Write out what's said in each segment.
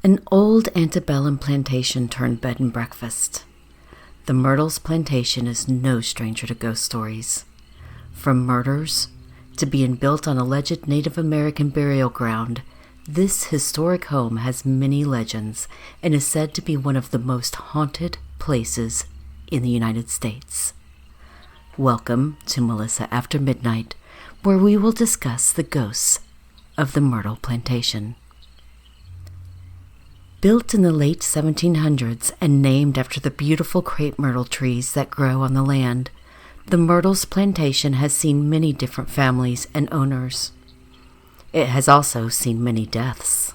An old antebellum plantation turned bed and breakfast. The Myrtles Plantation is no stranger to ghost stories. From murders to being built on alleged Native American burial ground, this historic home has many legends and is said to be one of the most haunted places in the United States. Welcome to Melissa After Midnight, where we will discuss the ghosts of the Myrtle Plantation. Built in the late 1700s and named after the beautiful crepe myrtle trees that grow on the land, the Myrtles Plantation has seen many different families and owners. It has also seen many deaths.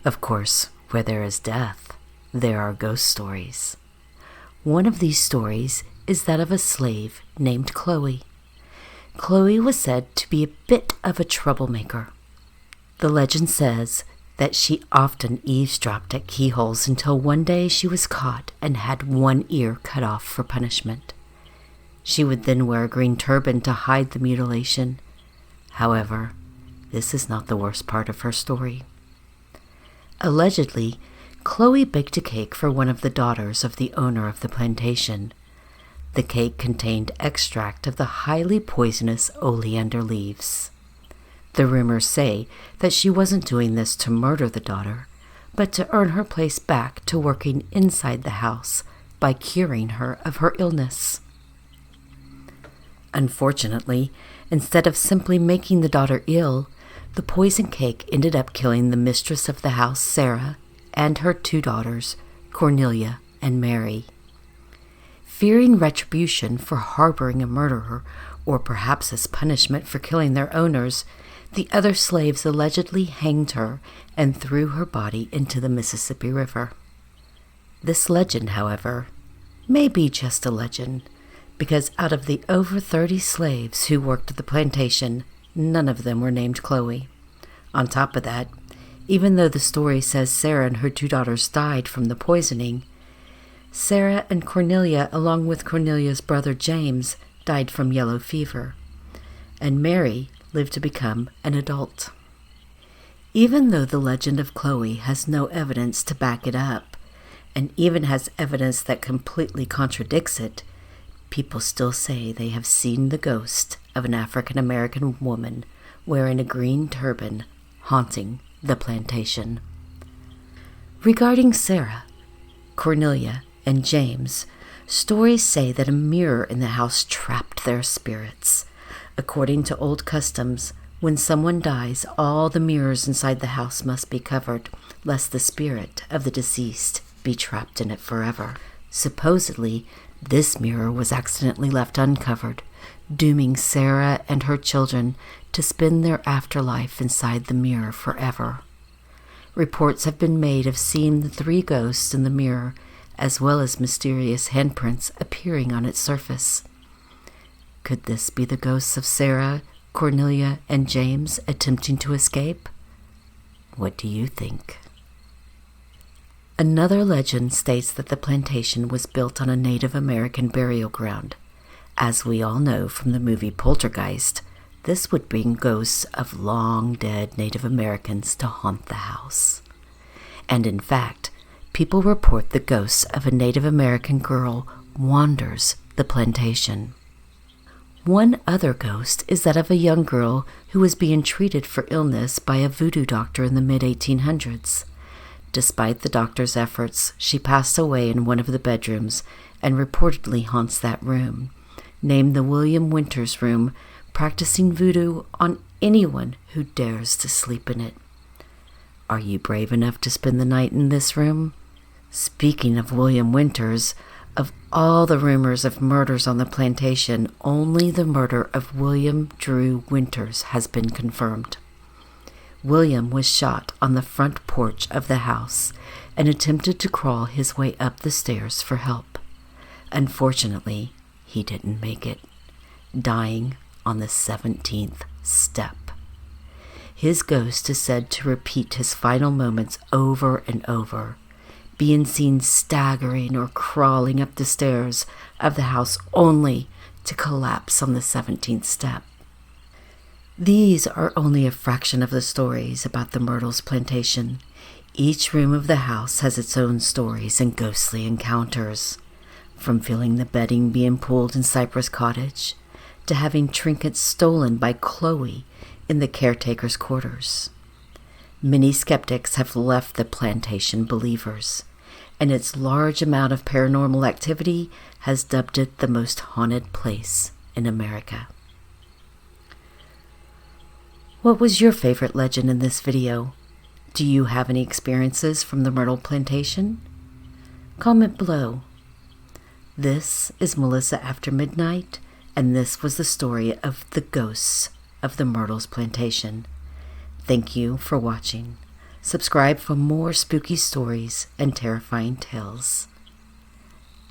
Of course, where there is death, there are ghost stories. One of these stories is that of a slave named Chloe. Chloe was said to be a bit of a troublemaker. The legend says that she often eavesdropped at keyholes until one day she was caught and had one ear cut off for punishment. She would then wear a green turban to hide the mutilation. However, this is not the worst part of her story. Allegedly, Chloe baked a cake for one of the daughters of the owner of the plantation. The cake contained extract of the highly poisonous oleander leaves. The rumors say that she wasn't doing this to murder the daughter, but to earn her place back to working inside the house by curing her of her illness. Unfortunately, instead of simply making the daughter ill, the poison cake ended up killing the mistress of the house, Sarah, and her two daughters, Cornelia and Mary. Fearing retribution for harboring a murderer, or perhaps as punishment for killing their owners, the other slaves allegedly hanged her and threw her body into the Mississippi River. This legend, however, may be just a legend, because out of the over 30 slaves who worked at the plantation, none of them were named Chloe. On top of that, even though the story says Sarah and her two daughters died from the poisoning, Sarah and Cornelia, along with Cornelia's brother James, died from yellow fever, and Mary lived to become an adult. Even though the legend of Chloe has no evidence to back it up, and even has evidence that completely contradicts it, people still say they have seen the ghost of an African American woman wearing a green turban haunting the plantation. Regarding Sarah, Cornelia, and James, stories say that a mirror in the house trapped their spirits. According to old customs, when someone dies, all the mirrors inside the house must be covered, lest the spirit of the deceased be trapped in it forever. Supposedly, this mirror was accidentally left uncovered, dooming Sarah and her children to spend their afterlife inside the mirror forever. Reports have been made of seeing the three ghosts in the mirror, as well as mysterious handprints appearing on its surface. Could this be the ghosts of Sarah, Cornelia, and James attempting to escape? What do you think? Another legend states that the plantation was built on a Native American burial ground. As we all know from the movie Poltergeist, this would bring ghosts of long-dead Native Americans to haunt the house. And in fact, people report the ghost of a Native American girl wanders the plantation. One other ghost is that of a young girl who was being treated for illness by a voodoo doctor in the mid-1800s. Despite the doctor's efforts, she passed away in one of the bedrooms and reportedly haunts that room, named the William Winters Room, practicing voodoo on anyone who dares to sleep in it. Are you brave enough to spend the night in this room? Speaking of William Winters, of all the rumors of murders on the plantation, only the murder of William Drew Winters has been confirmed. William was shot on the front porch of the house and attempted to crawl his way up the stairs for help. Unfortunately, he didn't make it, dying on the 17th step. His ghost is said to repeat his final moments over and over, being seen staggering or crawling up the stairs of the house only to collapse on the 17th step. These are only a fraction of the stories about the Myrtles Plantation. Each room of the house has its own stories and ghostly encounters, from feeling the bedding being pulled in Cypress Cottage to having trinkets stolen by Chloe in the caretaker's quarters. Many skeptics have left the plantation believers, and its large amount of paranormal activity has dubbed it the most haunted place in America. What was your favorite legend in this video? Do you have any experiences from the Myrtle Plantation? Comment below. This is Melissa After Midnight, and this was the story of the ghosts of the Myrtles Plantation. Thank you for watching. Subscribe for more spooky stories and terrifying tales.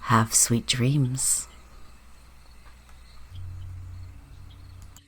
Have sweet dreams.